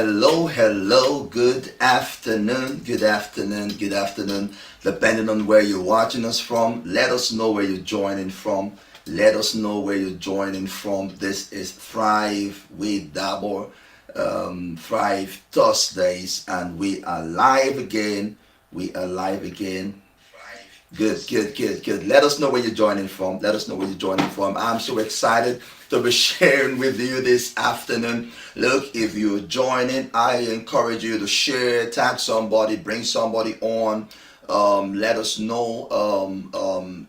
Hello, good afternoon, depending on where you're watching us from. Let us know where you're joining from. This is Thrive with Dabo, Thrive Thursdays, and we are live again. Good. Let us know where you're joining from. I'm so excited to be sharing with you this afternoon. Look, if you're joining, I encourage you to share, tag somebody, bring somebody on. Let us know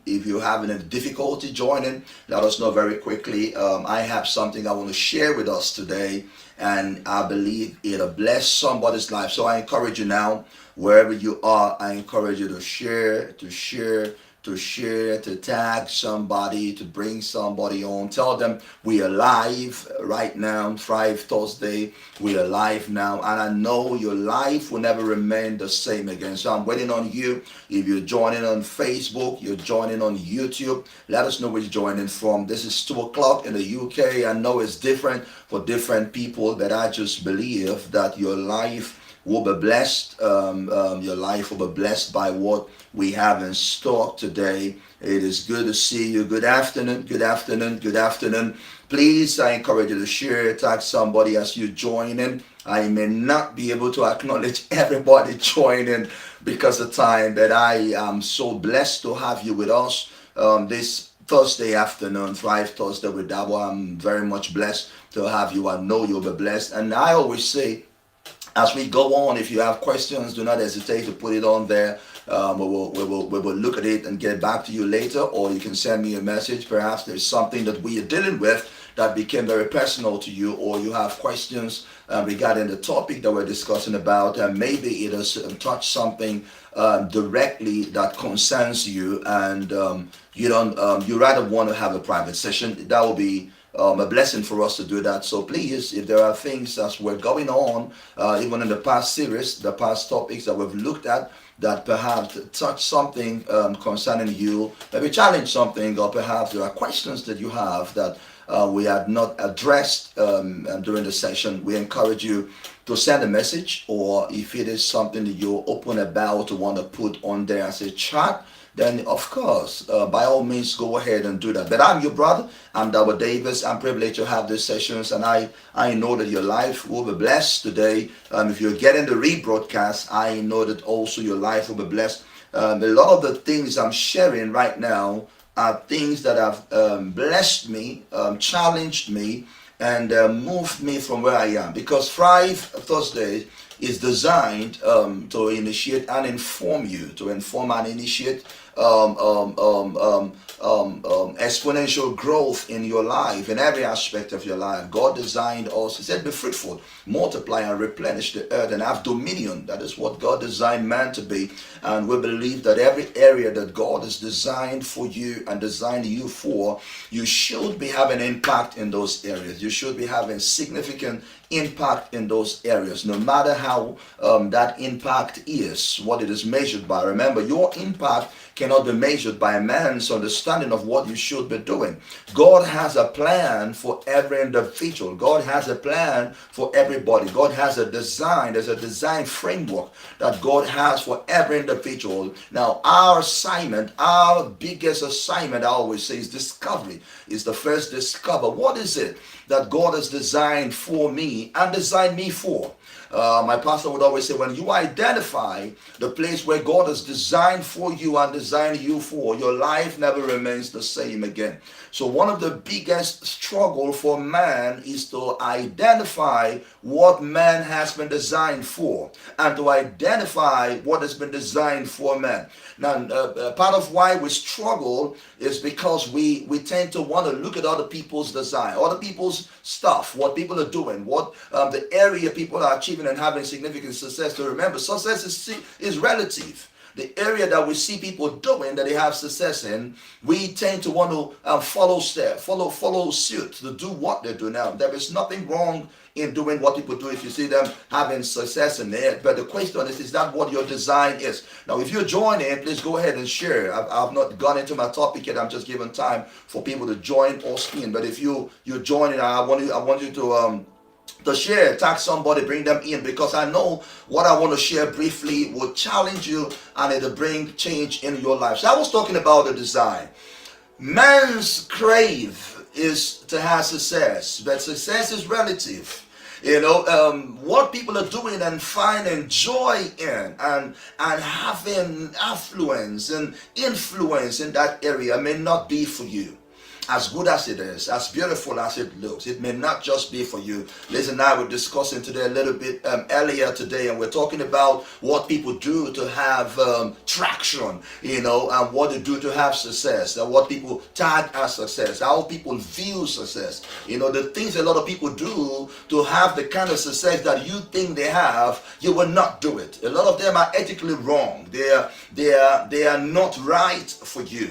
if you're having a difficulty joining. Let us know very quickly. I have something I want to share with us today, and I believe it'll bless somebody's life. So I encourage you now, wherever you are, I encourage you to share, to tag somebody, to bring somebody on. Tell them we are live right now, Thrive Thursday. We are live now, and I know your life will never remain the same again. So I'm waiting on you. If you're joining on Facebook, you're joining on YouTube, let us know where you're joining from. This is 2 o'clock in the UK. I know it's different for different people, but I just believe that your life will be blessed. Your life will be blessed by what we have in store today. It is good to see you. Good afternoon. Please, I encourage you to share, tag somebody as you join in. I may not be able to acknowledge everybody joining because of time, but I am so blessed to have you with us this Thursday afternoon, Thrive Thursday with Dabo. I'm very much blessed to have you. I know you'll be blessed. And I always say, as we go on, if you have questions, do not hesitate to put it on there. We will look at it and get back to you later, or you can send me a message. Perhaps there's something that we are dealing with that became very personal to you, or you have questions regarding the topic that we're discussing about, and maybe it has touched something directly that concerns you, and you rather want to have a private session. That will be a blessing for us to do that. So please, if there are things as we're going on, even in the past series, the past topics that we've looked at, that perhaps touch something concerning you, maybe challenge something, or perhaps there are questions that you have that we had not addressed during the session, we encourage you to send a message, or if it is something that you're open about to want to put on there as a chat, then of course, by all means, go ahead and do that. But I'm your brother. I'm Dabo Davies. I'm privileged to have these sessions, and I know that your life will be blessed today. If you're getting the rebroadcast, I know that also your life will be blessed. A lot of the things I'm sharing right now are things that have blessed me, challenged me, and moved me from where I am. Because Thrive Thursday is designed to initiate and inform you, to inform and initiate exponential growth in your life, in every aspect of your life. God designed us, He said, be fruitful, multiply and replenish the earth and have dominion. That is what God designed man to be. And we believe that every area that God has designed for you and designed you for, you should be having impact in those areas. You should be having significant impact in those areas, no matter how that impact is, what it is measured by. Remember, your impact cannot be measured by a man's understanding of what you should be doing. God has a plan for every individual. God has a plan for everybody. God has a design. There's a design framework that God has for every individual. Now, our assignment, our biggest assignment, I always say, is discovery. Is the first discover. What is it that God has designed for me and designed me for? My pastor would always say, when you identify the place where God has designed for you and designed you for, your life never remains the same again. So one of the biggest struggle for man is to identify what man has been designed for, and to identify what has been designed for man. Now, part of why we struggle is because we tend to want to look at other people's design, other people's stuff, what people are doing, what the area people are achieving and having significant success. To remember, success is relative. The area that we see people doing that they have success in, we tend to want to follow suit, to do what they do now. There is nothing wrong in doing what people do if you see them having success in it. But the question is that what your design is? Now, if you're joining, please go ahead and share. I've not gone into my topic yet. I'm just giving time for people to join or in. But if you're joining, I want you to to share, tag somebody, bring them in, because I know what I want to share briefly will challenge you and it'll bring change in your life. So I was talking about the design. Man's crave is to have success, but success is relative. What people are doing and finding joy in and having affluence and influence in that area may not be for you. As good as it is, as beautiful as it looks, it may not just be for you. Liz and I were discussing today a little bit earlier today, and we're talking about what people do to have traction, and what they do to have success, and what people tag as success, how people view success. The things a lot of people do to have the kind of success that you think they have, you will not do it. A lot of them are ethically wrong. They are not right for you.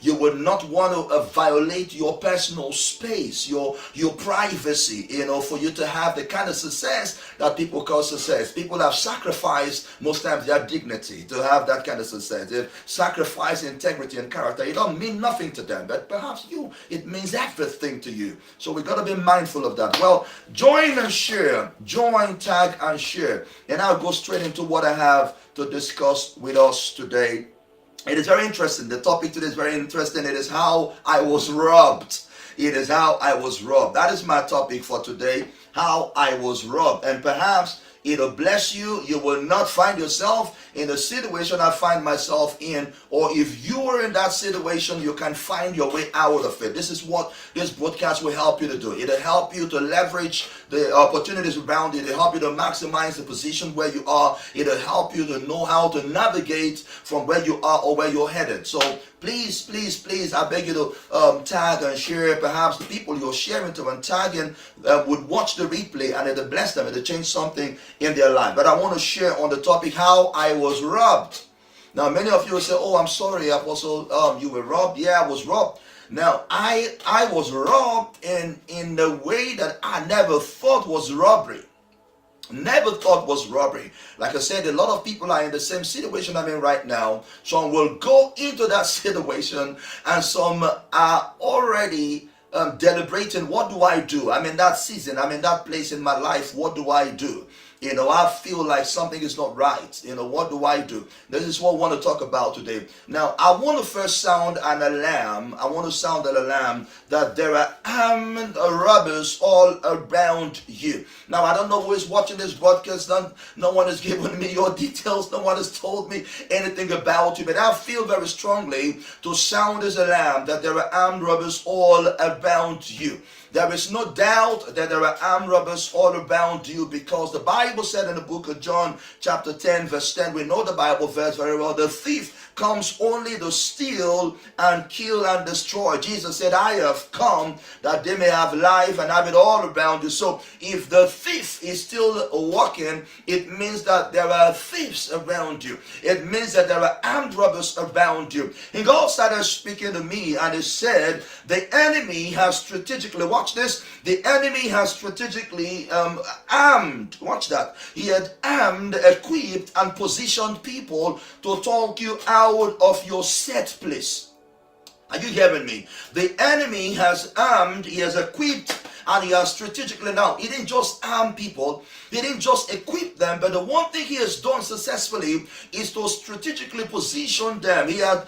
You would not want to violate your personal space, your privacy, for you to have the kind of success that people call success. People have sacrificed most times their dignity to have that kind of success. They've sacrificed integrity and character. It don't mean nothing to them, but perhaps it means everything to you. So we got to be mindful of that. Well, join and share, join, tag and share, and I'll go straight into what I have to discuss with us today. It is very interesting. The topic today is very interesting. It is how I was robbed. It is how I was robbed. That is my topic for today, how I was robbed. And perhaps it'll bless you. You will not find yourself in the situation I find myself in, or if you are in that situation, you can find your way out of it. This is what this broadcast will help you to do. It'll help you to leverage the opportunities around you. It'll help you to maximize the position where you are. It'll help you to know how to navigate from where you are or where you're headed. So please, please, please, I beg you to tag and share. Perhaps the people you're sharing to and tagging would watch the replay, and it'll bless them. It'll change something in their life. But I want to share on the topic, how I was robbed. Now, many of you will say, oh, I'm sorry, Apostle, you were robbed. Yeah, I was robbed. Now, I was robbed in the way that I never thought was robbery. Never thought was robbery. Like I said, a lot of people are in the same situation I'm in right now. Some will go into that situation, and some are already deliberating, what do I do? I'm in that season, I'm in that place in my life, what do I do? I feel like something is not right. What do I do? This is what I want to talk about today. Now, I want to first sound an alarm. I want to sound an alarm that there are armed robbers all around you. Now, I don't know who is watching this broadcast. No one has given me your details. No one has told me anything about you. But I feel very strongly to sound this alarm that there are armed robbers all around you. There is no doubt that there are armed robbers all around you, because the Bible said in the book of John chapter 10 verse 10, we know the Bible verse very well, the thief comes only to steal and kill and destroy. Jesus said, I have come that they may have life and have it all around you. So if the thief is still walking, it means that there are thieves around you. It means that there are armed robbers around you. And God started speaking to me, and he said, the enemy has strategically, watch this, the enemy has strategically armed, watch that, he had armed, equipped and positioned people to talk you out of your set place. Are you hearing me? The enemy has armed, he has equipped, and he has strategically, now he didn't just arm people, he didn't just equip them, but the one thing he has done successfully is to strategically position them. He had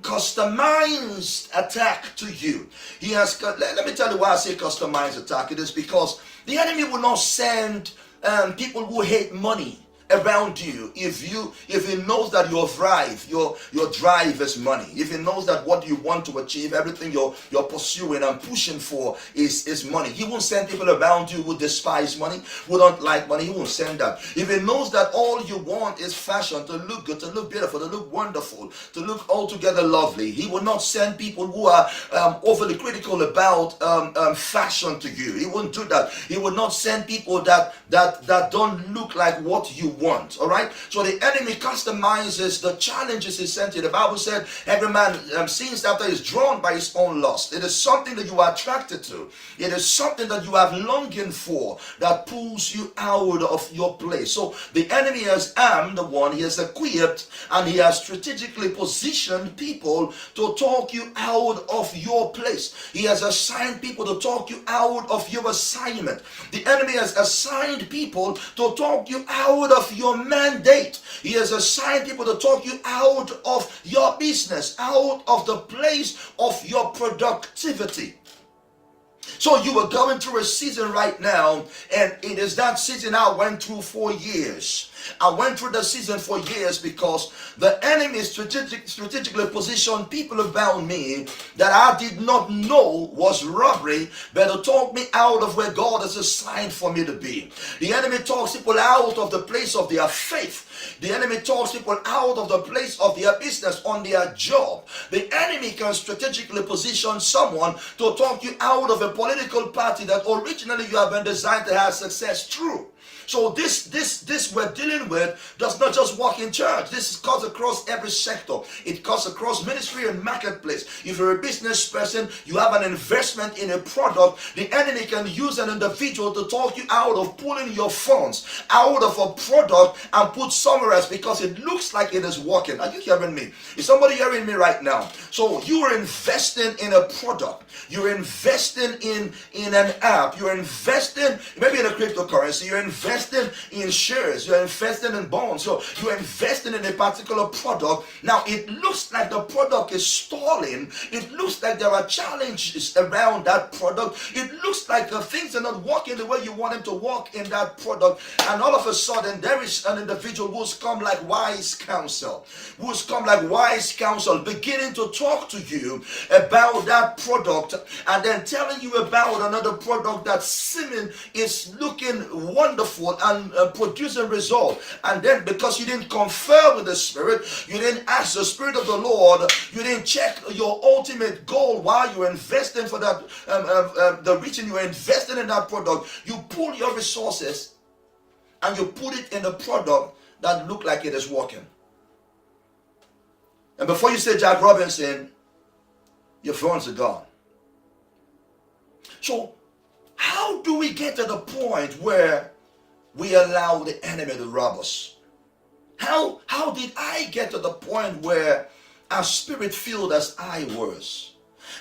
customized attack to you. He has, let me tell you why I say customized attack. It is because the enemy will not send people who hate money around you if he knows that your drive is money. If he knows that what you want to achieve, everything you're pursuing and pushing for is money, he won't send people around you who despise money, who don't like money. He won't send that. If he knows that all you want is fashion, to look good, to look beautiful, to look wonderful, to look altogether lovely, he will not send people who are overly critical about fashion to you. He won't do that. He will not send people that don't look like what you want. All right. So the enemy customizes the challenges he sent you. The Bible said every man sins after is drawn by his own lust. It is something that you are attracted to. It is something that you have longing for that pulls you out of your place. So the enemy has armed the one, he has equipped, and he has strategically positioned people to talk you out of your place. He has assigned people to talk you out of your assignment. The enemy has assigned people to talk you out of your mandate. He has assigned people to talk you out of your business, out of the place of your productivity. So you are going through a season right now, and it is that season I went through for years. I went through the season for years because the enemy strategically positioned people around me that I did not know was robbery, but to talk me out of where God has assigned for me to be. The enemy talks people out of the place of their faith. The enemy talks people out of the place of their business, on their job. The enemy can strategically position someone to talk you out of a political party that originally you have been designed to have success through. So this we're dealing with does not just work in church. This cuts across every sector. It cuts across ministry and marketplace. If you're a business person, you have an investment in a product, the enemy can use an individual to talk you out of pulling your funds out of a product and put somewhere else because it looks like it is working. Are you hearing me? Is somebody hearing me right now? So you are investing in a product. You're investing in an app. You're investing maybe in a cryptocurrency. You're investing in shares, you're investing in bonds, so you're investing in a particular product. Now it looks like the product is stalling. It looks like there are challenges around that product. It looks like things are not working the way you want them to work in that product. And all of a sudden there is an individual who's come like wise counsel, beginning to talk to you about that product and then telling you about another product that seeming is looking wonderful and producing result. And then because you didn't confer with the Spirit, you didn't ask the Spirit of the Lord, you didn't check your ultimate goal while you're investing for that the reason you're investing in that product, you pull your resources and you put it in a product that look like it is working. And before you say Jack Robinson, your funds are gone. So how do we get to the point where we allow the enemy to rob us? How did I get to the point where, as spirit-filled as I was,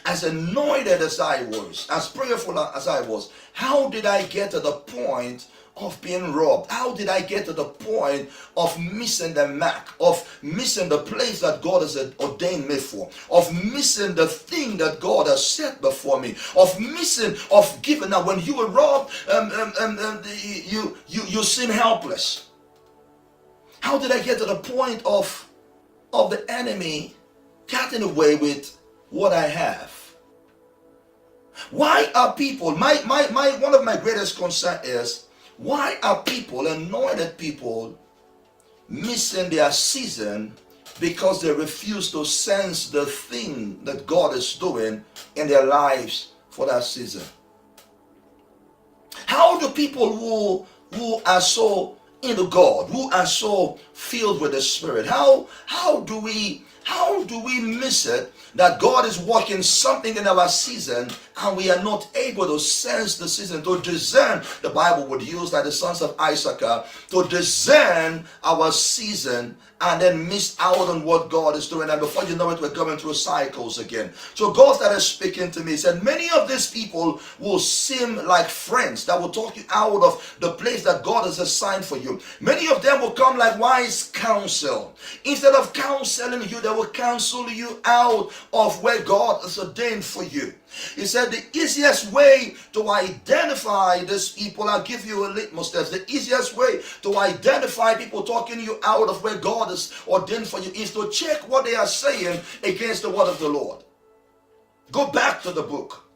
as anointed as I was, as prayerful as I was, how did I get to the point of being robbed? How did I get to the point of missing the mark, of missing the place that God has ordained me for, of missing the thing that God has set before me, of missing, of giving? Now when you were robbed, you seem helpless. How did I get to the point of the enemy cutting away with what I have? Why are people, one of my greatest concern is, why are people, anointed people, missing their season because they refuse to sense the thing that God is doing in their lives for that season? How do people who are so into God, who are so filled with the Spirit, how do we miss it that God is working something in our season and we are not able to sense the season, to discern? The Bible would use that the sons of Issachar, to discern our season and then miss out on what God is doing. And before you know it, we're going through cycles again. So God started speaking to me. He said, many of these people will seem like friends that will talk you out of the place that God has assigned for you. Many of them will come like wise counsel. Instead of counseling you, they will counsel you out of where God has ordained for you. He said the easiest way to identify these people, I'll give you a litmus test. The easiest way to identify people talking you out of where God has ordained for you is to check what they are saying against the word of the Lord. Go back to the book.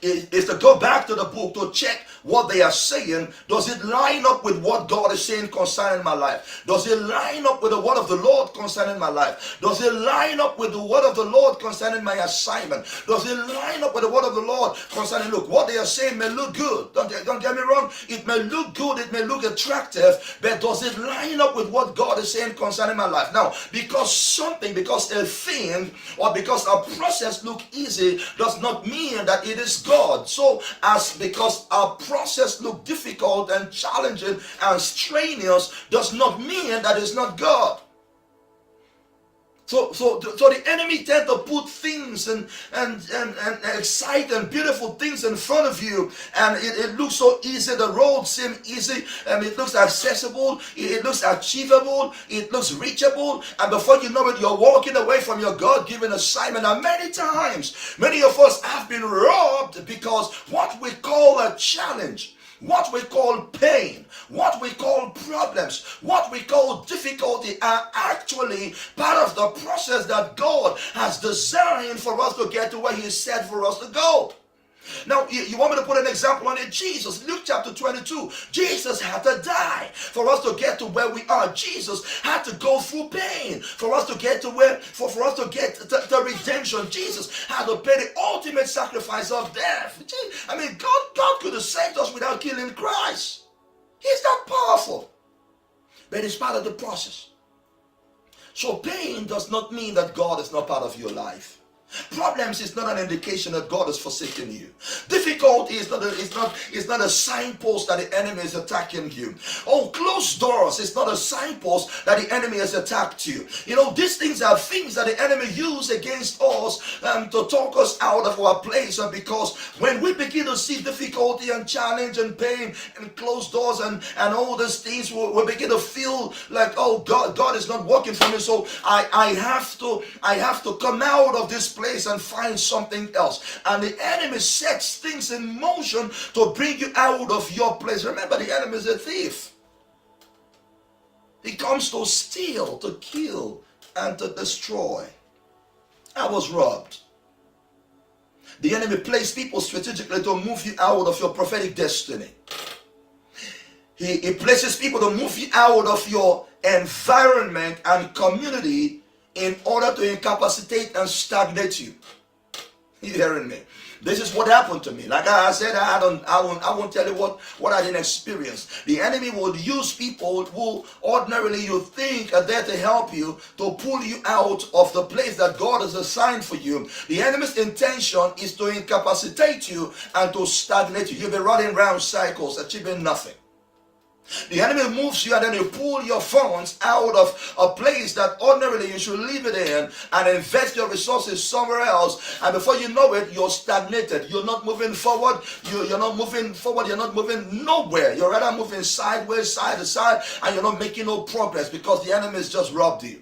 is to go back to the book to check what they are saying. Does it line up with what God is saying concerning my life? Does it line up with the word of the Lord concerning my life? Does it line up with the word of the Lord concerning my assignment? Does it line up with the word of the Lord concerning, look, what they are saying may look good. Don't get me wrong. It may look good. It may look attractive. But does it line up with what God is saying concerning my life? Now, because a thing or because a process look easy does not mean that it is God. So because a process look difficult and challenging and strenuous does not mean that it's not God. So the enemy tend to put things and exciting, beautiful things in front of you, and it looks so easy. The road seems easy, and it looks accessible, it looks achievable, it looks reachable, and before you know it, you're walking away from your God-given assignment. And many times, many of us have been robbed because what we call a challenge, what we call pain, what we call problems, what we call difficulty are actually part of the process that God has designed for us to get to where He said for us to go. Now, you want me to put an example on it? Jesus, Luke chapter 22, Jesus had to die for us to get to where we are. Jesus had to go through pain for us to get to where, for us to get the redemption. Jesus had to pay the ultimate sacrifice of death. I mean, God could have saved us without killing Christ. He's that powerful. But it's part of the process. So pain does not mean that God is not part of your life. Problems is not an indication that God is forsaking you. Difficulty is not a signpost that the enemy is attacking you. Oh, closed doors is not a signpost that the enemy has attacked you. You know, these things are things that the enemy use against us to talk us out of our place. And because when we begin to see difficulty and challenge and pain and closed doors and all these things, we begin to feel like, oh, God is not working for me. So I have to come out of this place and find something else. And the enemy sets things in motion to bring you out of your place. Remember, the enemy is a thief. He comes to steal, to kill, and to destroy. I was robbed. The enemy placed people strategically to move you out of your prophetic destiny. He places people to move you out of your environment and community in order to incapacitate and stagnate you. You hearing me? This is what happened to me. Like I said, I won't tell you what I didn't experience. The enemy would use people who ordinarily you think are there to help you, to pull you out of the place that God has assigned for you. The enemy's intention is to incapacitate you and to stagnate you. You'll be running around cycles, achieving nothing. The enemy moves you and then you pull your funds out of a place that ordinarily you should leave it in and invest your resources somewhere else, and before you know it, you're stagnated. You're not moving forward. You're not moving forward. You're not moving nowhere. You're rather moving sideways, side to side, and you're not making no progress because the enemy has just robbed you.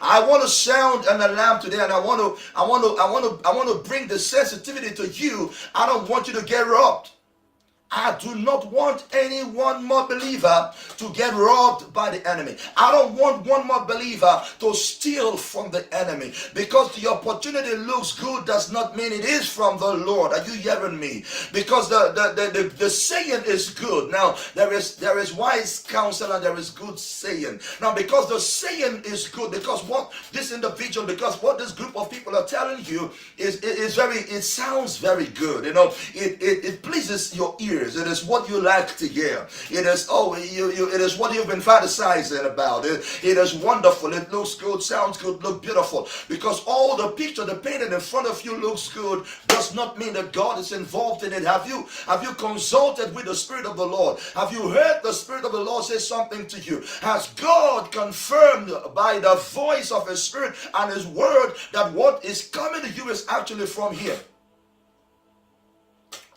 I want to sound an alarm today, and I want to bring the sensitivity to you. I don't want you to get robbed. I do not want any one more believer to get robbed by the enemy. I don't want one more believer to steal from the enemy. Because the opportunity looks good does not mean it is from the Lord. Are you hearing me? Because the saying is good. Now, there is wise counsel and there is good saying. Now, because the saying is good, because what this group of people are telling you it sounds very good. You know, it pleases your ear. It is what you like to hear. It is it is what you've been fantasizing about. It is wonderful. It looks good, sounds good, look beautiful. Because all the picture, the painting in front of you looks good does not mean that God is involved in it. Have you consulted with the Spirit of the Lord? Have you heard the Spirit of the Lord say something to you? Has God confirmed by the voice of His Spirit and His Word that what is coming to you is actually from Him?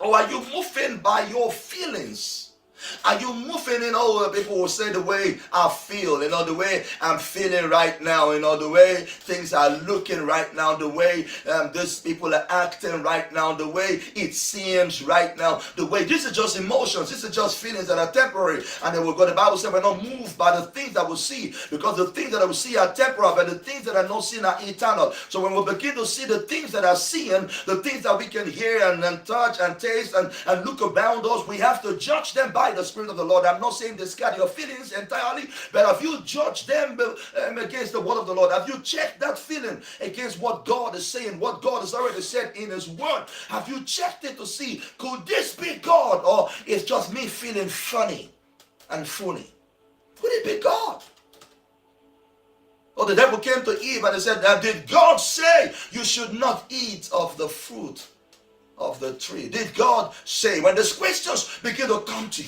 Or are you moving by your feelings? Are you moving in all people will say the way I feel, the way I'm feeling right now, the way things are looking right now, the way these people are acting right now, the way it seems right now, the way this is just emotions, this is just feelings that are temporary. And then the Bible says we're not moved by the things that we see, because the things that we see are temporal, but the things that are not seen are eternal. So when we begin to see the things that are seen, the things that we can hear and touch and taste and look around us, we have to judge them by the Spirit of the Lord. I'm not saying discard your feelings entirely, but have you judged them against the word of the Lord? Have you checked that feeling against what God is saying, what God has already said in His word? Have you checked it to see, could this be God, or it's just me feeling funny and phony? Could it be God? Or the devil came to Eve and he said, did God say you should not eat of the fruit of the tree? Did God say? When these questions begin to come to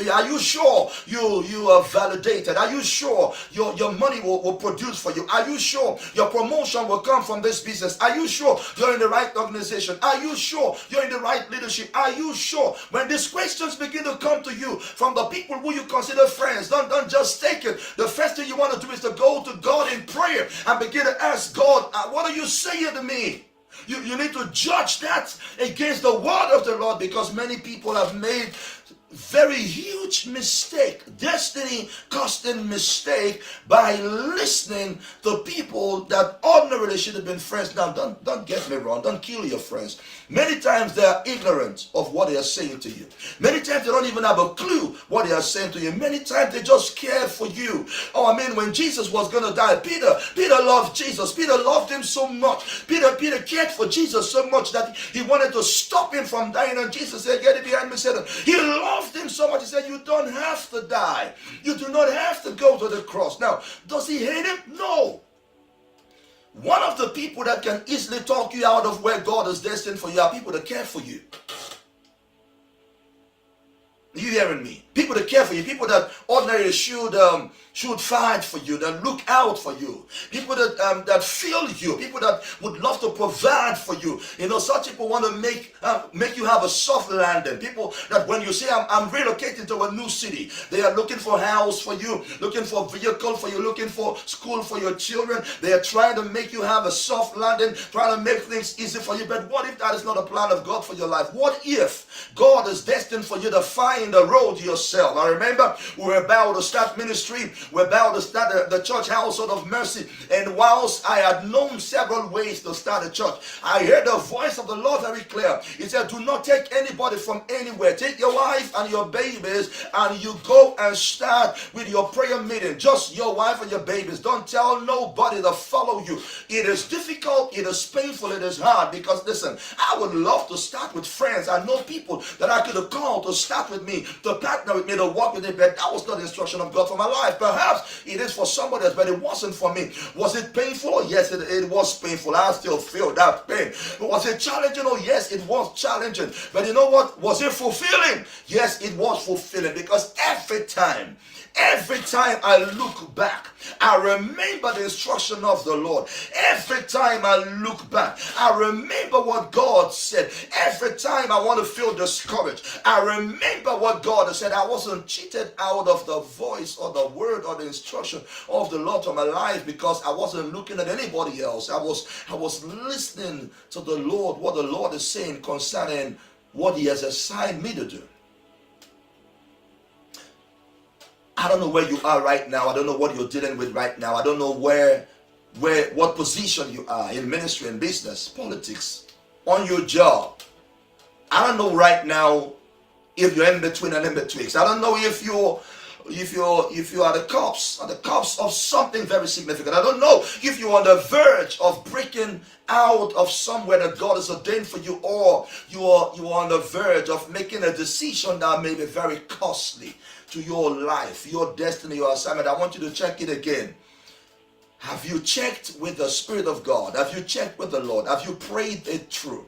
you, are you sure you are validated? Are you sure your money will produce for you? Are you sure your promotion will come from this business? Are you sure you're in the right organization? Are you sure you're in the right leadership? Are you sure? When these questions begin to come to you from the people who you consider friends, don't just take it. The first thing you want to do is to go to God in prayer and begin to ask God, what are you saying to me? You need to judge that against the word of the Lord, because many people have made very huge mistake, destiny costing mistake, by listening to people that ordinarily should have been friends. Now don't get me wrong, don't kill your friends. Many times they are ignorant of what they are saying to you. Many times they don't even have a clue what they are saying to you. Many times they just care for you. When Jesus was going to die, Peter loved Jesus. Peter loved him so much. Peter cared for Jesus so much that he wanted to stop him from dying, and Jesus said, get it behind me, Satan. He loved him so much, he said, you don't have to die. You do not have to go to the cross. Now, does he hate him? No. One of the people that can easily talk you out of where God is destined for you are people that care for you. You hearing me? People that care for you, people that ordinarily should fight for you, that look out for you, people that feel you, people that would love to provide for you. Such people want to make you have a soft landing. People that when you say I'm relocating to a new city, they are looking for a house for you, looking for a vehicle for you, looking for school for your children. They are trying to make you have a soft landing, trying to make things easy for you. But what if that is not a plan of God for your life? What if God is destined for you to find the road yourself? I remember we were about to start ministry. We're about to start the church household of mercy. And whilst I had known several ways to start a church, I heard the voice of the Lord very clear. He said, do not take anybody from anywhere. Take your wife and your babies and you go and start with your prayer meeting. Just your wife and your babies. Don't tell nobody to follow you. It is difficult. It is painful. It is hard, because listen, I would love to start with friends. I know people that I could have called to start with me, to partner with me, to walk with me, but that was not the instruction of God for my life. Perhaps it is for somebody else, but it wasn't for me. Was it painful? Yes, it was painful. I still feel that pain. But was it challenging? Oh, yes, it was challenging. But you know what? Was it fulfilling? Yes, it was fulfilling, because every time I look back, I remember the instruction of the Lord. Every time I look back, I remember what God said. Every time I want to feel discouraged, I remember what God has said. I wasn't cheated out of the voice or the word or the instruction of the Lord to my life, because I wasn't looking at anybody else. I was listening to the Lord, what the Lord is saying concerning what He has assigned me to do. I don't know where you are right now. I don't know what you're dealing with right now. I don't know what position you are in ministry and business, politics, on your job. I don't know right now if you're in between and in betwixt. I don't know if you are the cups of something very significant. I don't know if you're on the verge of breaking out of somewhere that God has ordained for you, or you are on the verge of making a decision that may be very costly to your life, your destiny, your assignment. I want you to check it again. Have you checked with the Spirit of God? Have you checked with the Lord? Have you prayed it through?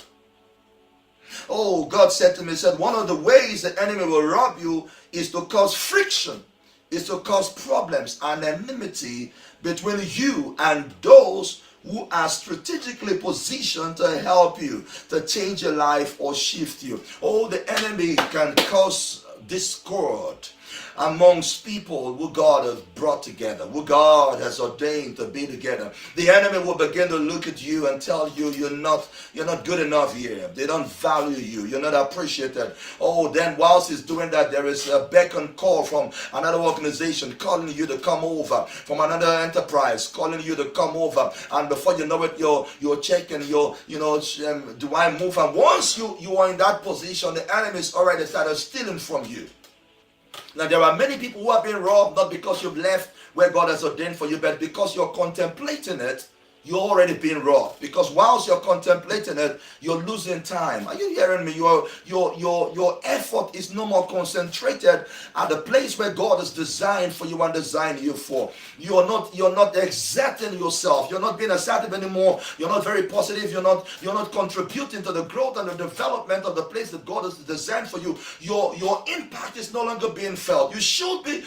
Oh, God said to me, one of the ways the enemy will rob you is to cause friction, is to cause problems and enmity between you and those who are strategically positioned to help you, to change your life or shift you. Oh, the enemy can cause discord amongst people who God has brought together, who God has ordained to be together. The enemy will begin to look at you and tell you you're not good enough here. They don't value you. You're not appreciated. Oh, then whilst he's doing that, there is a beck and call from another organization calling you to come over, from another enterprise calling you to come over, and before you know it, you're checking do I move? And once you are in that position, the enemy is already started stealing from you. Now, there are many people who have been robbed, not because you've left where God has ordained for you, but because you're contemplating it. You're already being robbed, because whilst you're contemplating it, you're losing time. Are you hearing me? Your effort is no more concentrated at the place where God has designed for you and designed you for. You're not exerting yourself. You're not being assertive anymore. You're not very positive. You're not contributing to the growth and the development of the place that God has designed for you. Your impact is no longer being felt. You should be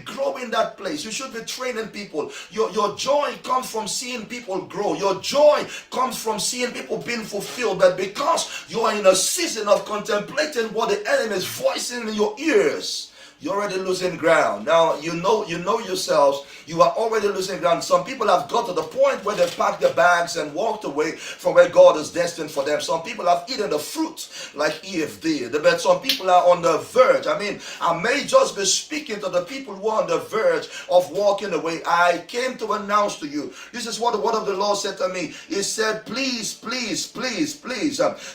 growing that place. You should be training people. Your joy comes from seeing people grow. Your joy comes from seeing people being fulfilled. But because you are in a season of contemplating what the enemy is voicing in your ears, you're already losing ground. Now, you know yourselves, you are already losing ground. Some people have got to the point where they've packed their bags and walked away from where God is destined for them. Some people have eaten the fruit like Eve did. But some people are on the verge. I may just be speaking to the people who are on the verge of walking away. I came to announce to you, this is what the word of the Lord said to me. He said, please,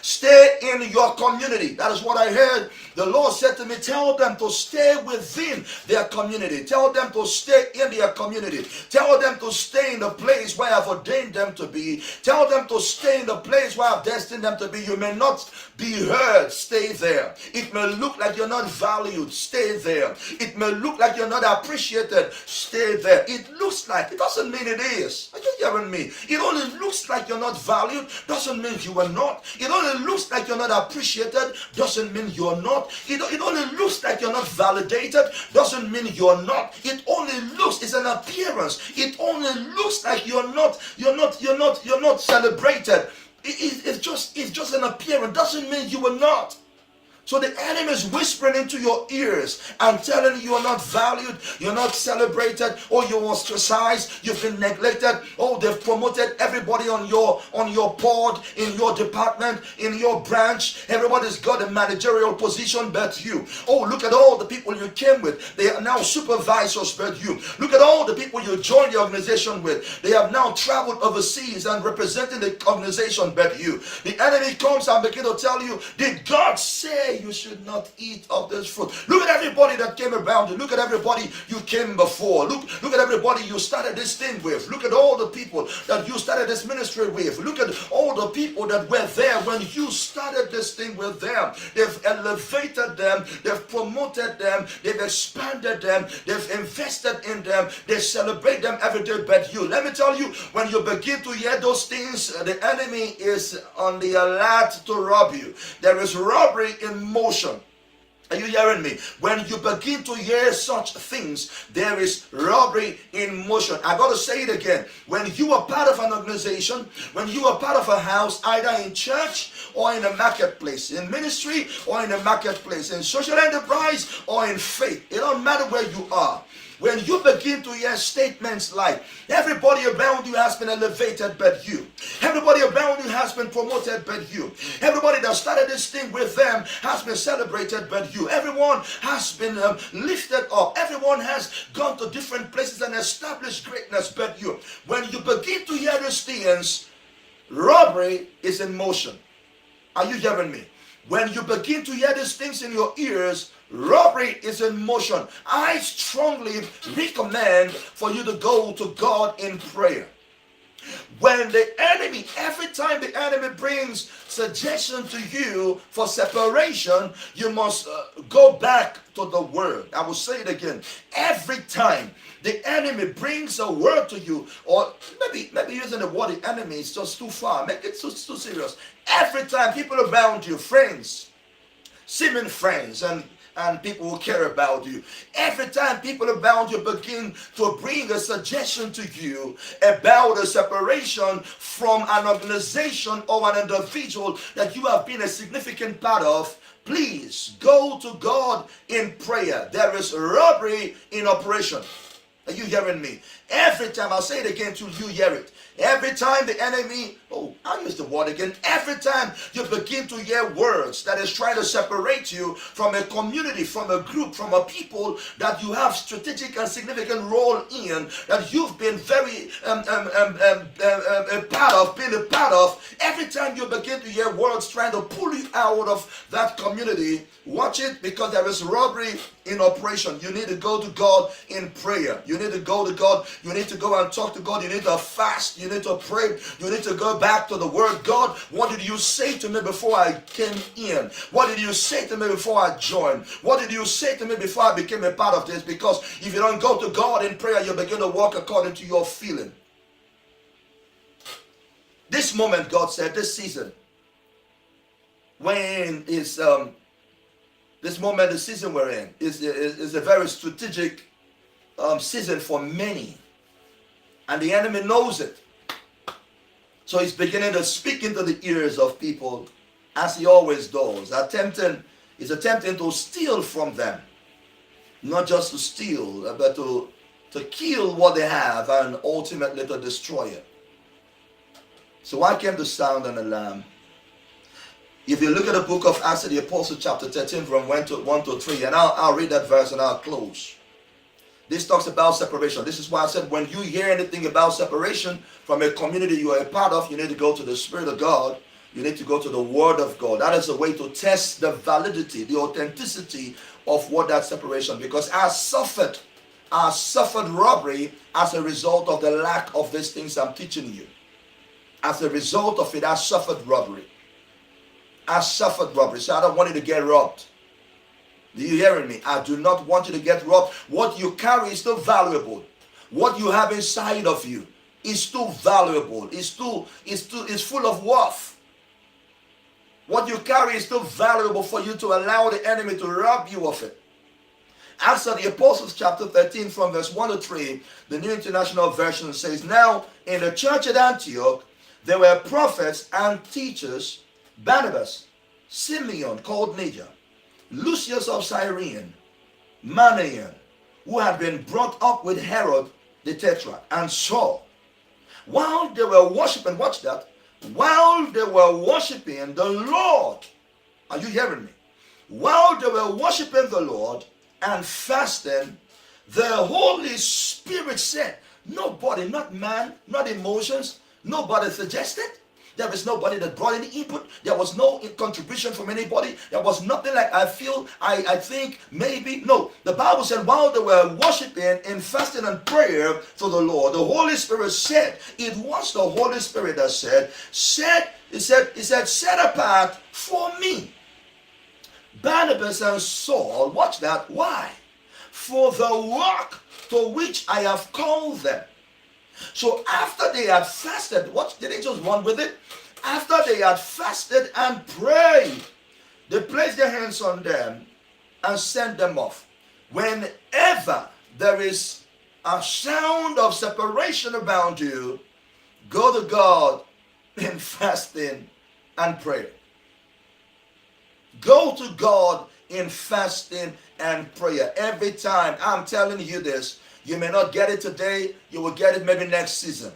stay in your community. That is what I heard. The Lord said to me, tell them to stay within their community. Tell them to stay in their community. Tell them to stay in the place where I've ordained them to be. Tell them to stay in the place where I've destined them to be. You may not be heard, stay there. It may look like you're not valued, stay there. It may look like you're not appreciated, stay there. It looks like, it doesn't mean it is. Are you hearing me? It only looks like you're not valued, doesn't mean you are not. It only looks like you're not appreciated, doesn't mean you're not. It only looks like you're not validated, doesn't mean you're not. It only looks, it's an appearance. It only looks like you're not celebrated. It's just an appearance, doesn't mean you are not. So the enemy is whispering into your ears and telling you you're not valued, you're not celebrated, or you're ostracized, you've been neglected. Oh, they've promoted everybody on your board, in your department, in your branch. Everybody's got a managerial position but you. Oh, look at all the people you came with. They are now supervisors but you. Look at all the people you joined the organization with. They have now traveled overseas and representing the organization but you. The enemy comes and begins to tell you, did God say you should not eat of this fruit? Look at everybody that came around you. Look at everybody you came before. Look at everybody you started this thing with. Look at all the people that you started this ministry with. Look at all the people that were there when you started this thing with them. They've elevated them. They've promoted them. They've expanded them. They've invested in them. They celebrate them every day but you. Let me tell you, when you begin to hear those things, the enemy is on the alert to rob you. There is robbery in motion. Are you hearing me? When you begin to hear such things, there is robbery in motion. I got to say it again. When you are part of an organization, when you are part of a house, either in church or in a marketplace, in ministry or in a marketplace, in social enterprise or in faith, it don't matter where you are. When you begin to hear statements like, everybody around you has been elevated but you. Everybody around you has been promoted but you. Everybody that started this thing with them has been celebrated but you. Everyone has been lifted up. Everyone has gone to different places and established greatness but you. When you begin to hear these things, robbery is in motion. Are you hearing me? When you begin to hear these things in your ears, robbery is in motion. I strongly recommend for you to go to God in prayer. When the enemy, every time the enemy brings suggestion to you for separation, you must go back to the word. I will say it again. Every time the enemy brings a word to you, or maybe using the word the enemy is just too far, make it too serious. Every time people around you, friends, seeming friends, and and people will care about you. Every time people around you begin to bring a suggestion to you about a separation from an organization or an individual that you have been a significant part of, please go to God in prayer. There is robbery in operation. Are you hearing me? Every time, I'll say it again till you hear it. Every time the enemy, I'll use the word again. Every time you begin to hear words that is trying to separate you from a community, from a group, from a people that you have strategic and significant role in, that you've been very a part of, every time you begin to hear words trying to pull you out of that community, watch it, because there is robbery in operation. You need to go to God in prayer. You need to go to God. You need to go and talk to God. You need to fast. You need to pray. You need to go back to the word. God, what did you say to me before I came in? What did you say to me before I joined? What did you say to me before I became a part of this? Because if you don't go to God in prayer, you begin to walk according to your feeling. This moment, God said, this season, when is this moment, the season we're in, is a very strategic season for many. And the enemy knows it. So he's beginning to speak into the ears of people, as he always does, he's attempting to steal from them. Not just to steal, but to kill what they have and ultimately to destroy it. So I came to sound an alarm. If you look at the book of Acts of the Apostles, chapter 13, from 1 to 3, and I'll read that verse and I'll close. This talks about separation. This is why I said, when you hear anything about separation from a community you are a part of, you need to go to the Spirit of God. You need to go to the Word of God. That is a way to test the validity, the authenticity of what that separation. Because I suffered robbery as a result of the lack of these things I'm teaching you. As a result of it, I suffered robbery. So I don't want you to get robbed. Do you hearing me? I do not want you to get robbed. What you carry is still valuable. What you have inside of you is still valuable. It's full of worth. What you carry is still valuable for you to allow the enemy to rob you of it. Acts of the Apostles, chapter 13, from verse 1 to 3, the New International Version says, now in the church at Antioch, there were prophets and teachers, Barnabas, Simeon, called Niger, Lucius of Cyrene, Manaen, who had been brought up with Herod the Tetrarch, and Saul. While they were worshiping, watch that, while they were worshiping the Lord, are you hearing me? While they were worshiping the Lord and fasting, the Holy Spirit said, nobody, not man, not emotions, nobody suggested. There is nobody that brought any input. There was no contribution from anybody. There was nothing like I feel, I think, maybe. No, the Bible said while they were worshiping in fasting and prayer to the Lord, the Holy Spirit said, it was the Holy Spirit that said, set apart for me Barnabas and Saul, watch that, why? For the work to which I have called them. So after they had fasted, what did they just run with it? After they had fasted and prayed, they placed their hands on them and sent them off. Whenever there is a sound of separation around you, go to God in fasting and prayer. Go to God in fasting and prayer. Every time, I'm telling you this, you may not get it today, you will get it maybe next season.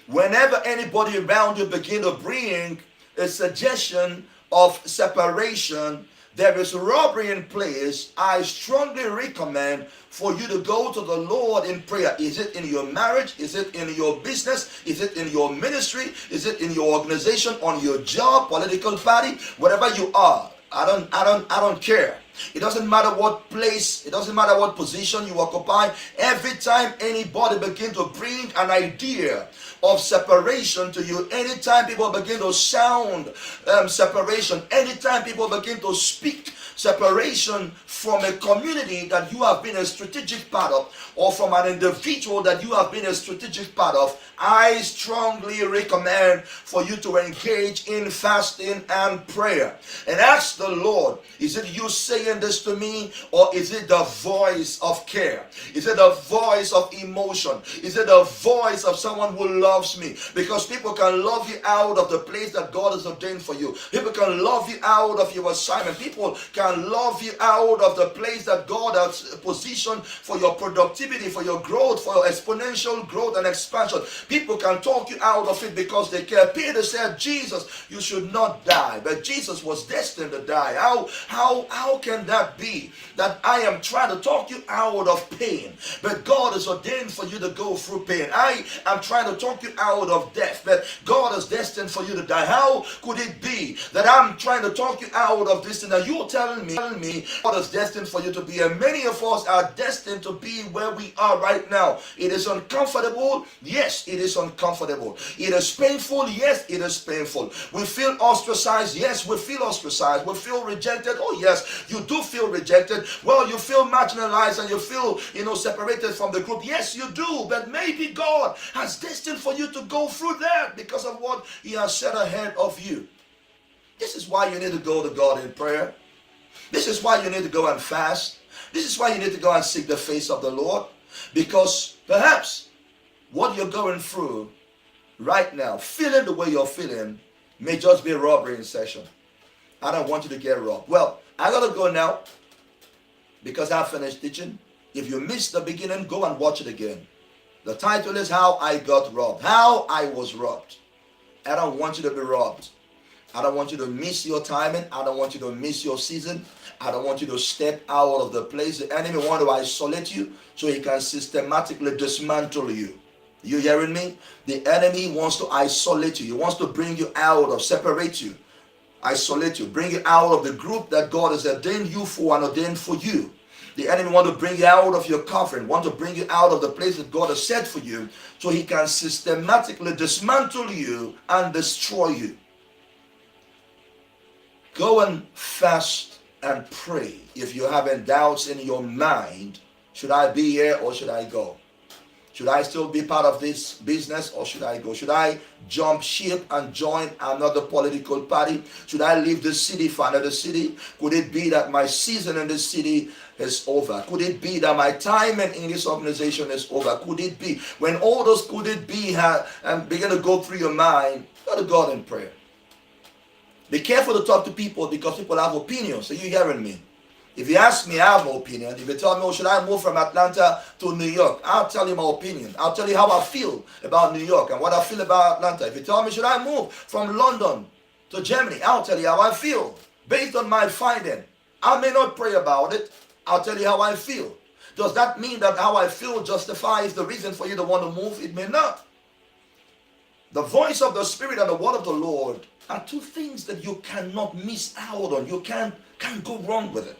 Whenever anybody around you begin to bring a suggestion of separation, there is robbery in place, I strongly recommend for you to go to the Lord in prayer. Is it in your marriage? Is it in your business? Is it in your ministry? Is it in your organization, on your job, political party, wherever you are? I don't care. It doesn't matter what place, it doesn't matter what position you occupy. Every time anybody begin to bring an idea of separation to you, anytime people begin to sound separation, anytime people begin to speak separation from a community that you have been a strategic part of, or from an individual that you have been a strategic part of, I strongly recommend for you to engage in fasting and prayer and ask the Lord, is it you saying this to me, or is it the voice of care? Is it the voice of emotion? Is it the voice of someone who loves me? Because people can love you out of the place that God has ordained for you. People can love you out of your assignment. People can love you out of the place that God has positioned for your productivity, for your growth, for your exponential growth and expansion. People can talk you out of it because they care. Peter said, Jesus, you should not die. But Jesus was destined to die. How can that be? That I am trying to talk you out of pain, but God has ordained for you to go through pain. I am trying to talk you out of death, but God is destined for you to die. How could it be that I'm trying to talk you out of this, and now you're telling me God is destined for you to be? And many of us are destined to be where we are right now. It is uncomfortable. Yes, it is uncomfortable. It is painful. Yes, it is painful. We feel ostracized. Yes, we feel ostracized. We feel rejected. Oh yes, you do feel rejected. Well, you feel marginalized and you feel, separated from the group. Yes, you do. But maybe God has destined for you to go through that because of what He has set ahead of you. This is why you need to go to God in prayer. This is why you need to go and fast. This is why you need to go and seek the face of the Lord. Because perhaps what you're going through right now, feeling the way you're feeling, may just be a robbery in session. I don't want you to get robbed. Well, I gotta go now because I finished teaching. If you missed the beginning, go and watch it again. The title is How I Got Robbed. How I was robbed. I don't want you to be robbed. I don't want you to miss your timing. I don't want you to miss your season. I don't want you to step out of the place. The enemy wants to isolate you so he can systematically dismantle you. You hearing me? The enemy wants to isolate you. He wants to bring you out of, separate you, isolate you, bring you out of the group that God has ordained you for and ordained for you. The enemy wants to bring you out of your covering, want to bring you out of the place that God has set for you so he can systematically dismantle you and destroy you. Go and fast and pray. If you're having doubts in your mind, should I be here or should I go? Should I still be part of this business or should I go? Should I jump ship and join another political party? Should I leave the city for another city? Could it be that my season in this city is over? Could it be that my time in this organization is over? Could it be? When all those could it be and begin to go through your mind, go to God in prayer. Be careful to talk to people because people have opinions. So you hearing me? If you ask me, I have an opinion. If you tell me, oh, should I move from Atlanta to New York? I'll tell you my opinion. I'll tell you how I feel about New York and what I feel about Atlanta. If you tell me, should I move from London to Germany? I'll tell you how I feel based on my finding. I may not pray about it. I'll tell you how I feel. Does that mean that how I feel justifies the reason for you to want to move? It may not. The voice of the Spirit and the word of the Lord are two things that you cannot miss out on. You can't go wrong with it.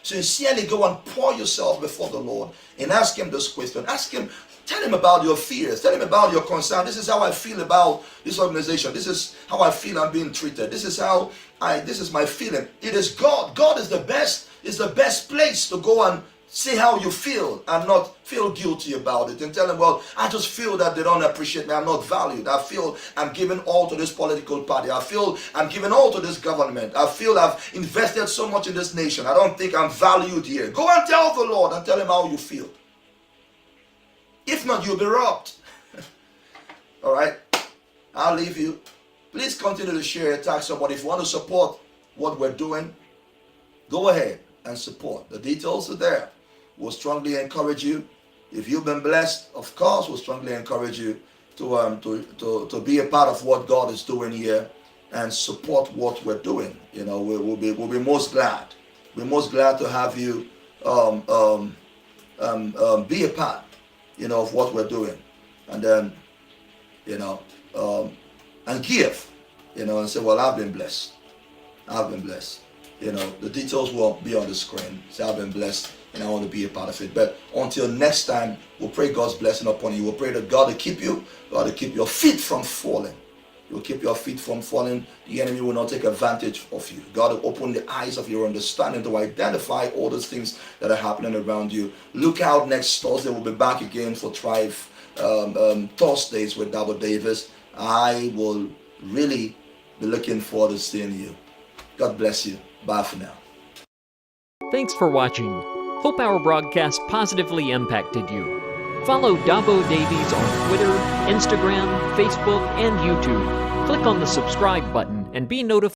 Sincerely go and pour yourself before the Lord and ask Him this question. Ask Him, tell Him about your fears. Tell Him about your concern. This is how I feel about this organization. This is how I feel I'm being treated. This is my feeling. It is God. God is the best place to go and say how you feel and not feel guilty about it and tell them, well, I just feel that they don't appreciate me. I'm not valued. I feel I'm giving all to this political party. I feel I'm giving all to this government. I feel I've invested so much in this nation. I don't think I'm valued here. Go and tell the Lord and tell Him how you feel. If not, you'll be robbed. All right? I'll leave you. Please continue to share, tag somebody. If you want to support what we're doing, go ahead and support. The details are there. We'll strongly encourage you. If you've been blessed, of course, we'll strongly encourage you to be a part of what God is doing here and support what we're doing. You know, we'll be most glad. We're most glad to have you be a part, you know, of what we're doing, and then, you know, and give, you know, and say, well, I've been blessed. I've been blessed. You know, the details will be on the screen. Say, I've been blessed and I want to be a part of it. But until next time, we'll pray God's blessing upon you. We'll pray that God will keep you, God will keep your feet from falling. He will keep your feet from falling. The enemy will not take advantage of you. God will open the eyes of your understanding to identify all those things that are happening around you. Look out next Thursday. We'll be back again for Thrive Thursdays with Dabo Davies. I will really be looking forward to seeing you. God bless you. Bye for now. Thanks for watching. Hope our broadcast positively impacted you. Follow Dabo Davies on Twitter, Instagram, Facebook, and YouTube. Click on the subscribe button and be notified